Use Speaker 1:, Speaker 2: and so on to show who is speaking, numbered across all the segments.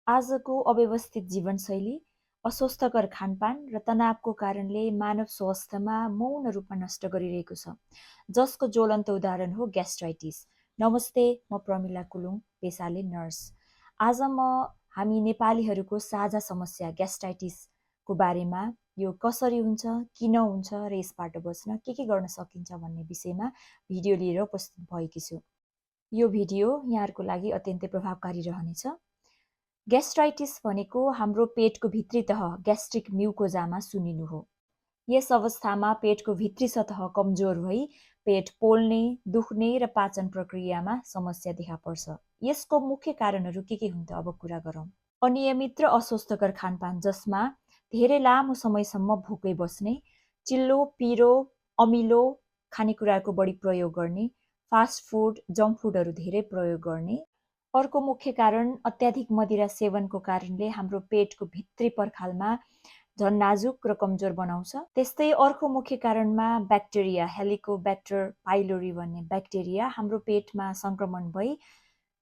Speaker 1: आजको अव्यवस्थित जीवनशैली, अस्वस्थकर खानपान र तनावको कारणले मानव स्वास्थ्यमा मौन रूपमा नष्ट गरिरहेको छ, जसको ज्वलन्त उदाहरण हो ग्यास्ट्राइटिस। नमस्ते, म प्रमिला कुलुङ, पेसाले नर्स। आज हामी नेपालीहरूको साझा समस्या ग्यास्ट्राइटिसको बारेमा, यो कसरी हुन्छ, किन हुन्छ र यसबाट बच्न के गर्न सकिन्छ भन्ने विषयमा भिडियो लिएर उपस्थित भएकी छु। यो भिडियो यहाँहरूको लागि अत्यन्तै प्रभावकारी रहनेछ। ग्यास्ट्राइटिस भनेको हाम्रो पेटको भित्री तह ग्यास्ट्रिक म्युकोजामा सुनिनु हो। यस अवस्थामा पेटको भित्री सतह कमजोर भई पेट पोल्ने, दुख्ने र पाचन प्रक्रियामा समस्या देखा पर्छ। यसको मुख्य कारणहरू के हुन् त अब कुरा गरौँ। अनियमित र अस्वस्थकर खानपान, जसमा धेरै लामो समयसम्म भोकै बस्ने, चिल्लो, पिरो, अमिलो खानेकुराको बढी प्रयोग गर्ने, फास्ट फुड, जङ्क फुडहरू धेरै प्रयोग गर्ने। अर्को मुख्य कारण अत्याधिक मदिरा सेवनको कारणले हाम्रो पेटको भित्री पर्खालमा झन् नाजुक र कमजोर बनाउँछ। त्यस्तै अर्को मुख्य कारणमा ब्याक्टेरिया, हेलिकोब्याक्टर पाइलोरी भन्ने ब्याक्टेरिया हाम्रो पेटमा संक्रमण भई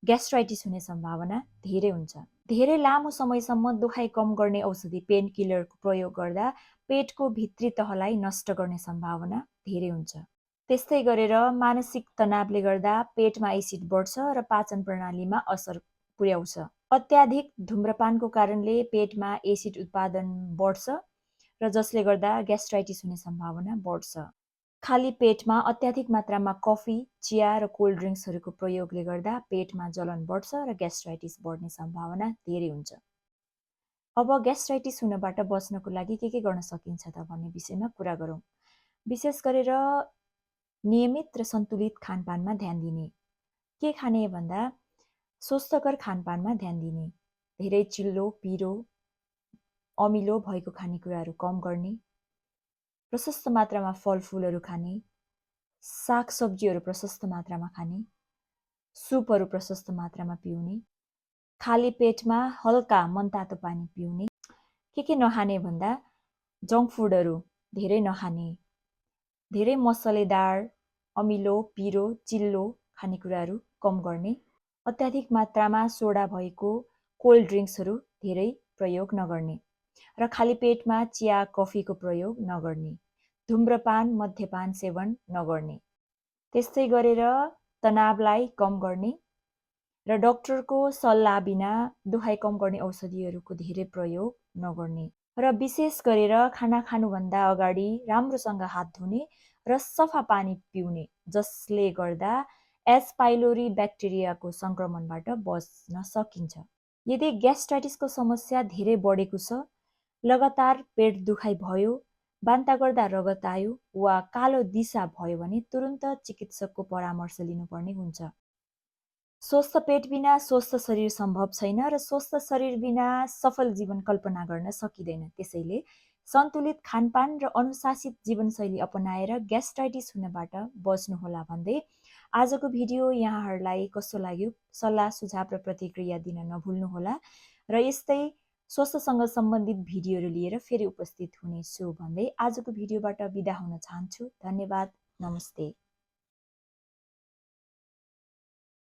Speaker 1: ग्यास्ट्राइटिस हुने सम्भावना धेरै हुन्छ। धेरै लामो समयसम्म दुखाइ कम गर्ने औषधि पेन किलरको प्रयोग गर्दा पेटको भित्री तहलाई नष्ट गर्ने सम्भावना धेरै हुन्छ। त्यस्तै गरेर मानसिक तनावले गर्दा पेटमा एसिड बढ्छ र पाचन प्रणालीमा असर पुर्याउँछ। अत्याधिक धूम्रपानको कारणले पेटमा एसिड उत्पादन बढ्छ र जसले गर्दा ग्यास्ट्राइटिस हुने सम्भावना बढ्छ। खाली पेटमा अत्याधिक मात्रामा कफी, चिया र कोल्ड ड्रिङ्क्सहरूको प्रयोगले गर्दा पेटमा जलन बढ्छ र ग्यास्ट्राइटिस बढ्ने सम्भावना धेरै हुन्छ। अब ग्यास्ट्राइटिस हुनबाट बच्नको लागि के गर्न सकिन्छ त भन्ने विषयमा कुरा गरौँ। विशेष गरेर नियमित र सन्तुलित खानपानमा ध्यान दिने। के खाने भन्दा स्वस्थकर खानपानमा ध्यान दिने। धेरै चिल्लो, पिरो, अमिलो भएको खानेकुराहरू कम गर्ने, प्रशस्त मात्रामा फलफुलहरू खाने, सागसब्जीहरू प्रशस्त मात्रामा खाने, सुपहरू प्रशस्त मात्रामा पिउने, खाली पेटमा हल्का मनतातो पानी पिउने। के नखाने भन्दा जङ्क फुडहरू धेरै नखाने, धेरै मसलेदार, अमिलो, पिरो, चिल्लो खानेकुराहरू कम गर्ने, अत्याधिक मात्रामा सोडा भएको कोल्ड ड्रिङ्क्सहरू धेरै प्रयोग नगर्ने र खाली पेटमा चिया, कफीको प्रयोग नगर्ने, धूम्रपान, मद्यपान सेवन नगर्ने। त्यस्तै गरेर तनावलाई कम गर्ने र डाक्टरको सल्लाह बिना दुखाइ कम गर्ने औषधिहरूको धेरै प्रयोग नगर्ने र विशेष गरेर खाना खानुभन्दा अगाडि राम्रोसँग हात धुने र सफा पानी पिउने, जसले गर्दा एच पाइलोरी ब्याक्टेरियाको संक्रमणबाट बच्न सकिन्छ। यदि ग्यास्ट्राइटिसको समस्या धेरै बढेको छ, लगातार पेट दुखाइ भयो, बान्ता गर्दा रगत आयो वा कालो दिसा भयो भने तुरुन्त चिकित्सकको परामर्श लिनुपर्ने हुन्छ। स्वस्थ पेट बिना स्वस्थ शरीर सम्भव छैन र स्वस्थ शरीर बिना सफल जीवन कल्पना गर्न सकिँदैन। त्यसैले सन्तुलित खानपान र अनुशासित जीवनशैली अपनाएर ग्यास्ट्राइटिस हुनबाट बच्नुहोला भन्दै आजको भिडियो यहाँहरूलाई कस्तो लाग्यो, सल्लाह सुझाव र प्रतिक्रिया दिन नभुल्नुहोला र यस्तै स्वास्थ्यसँग सम्बन्धित भिडियोहरू लिएर फेरि उपस्थित हुनेछु भन्दै आजको भिडियोबाट बिदा हुन चाहन्छु। धन्यवाद। नमस्ते।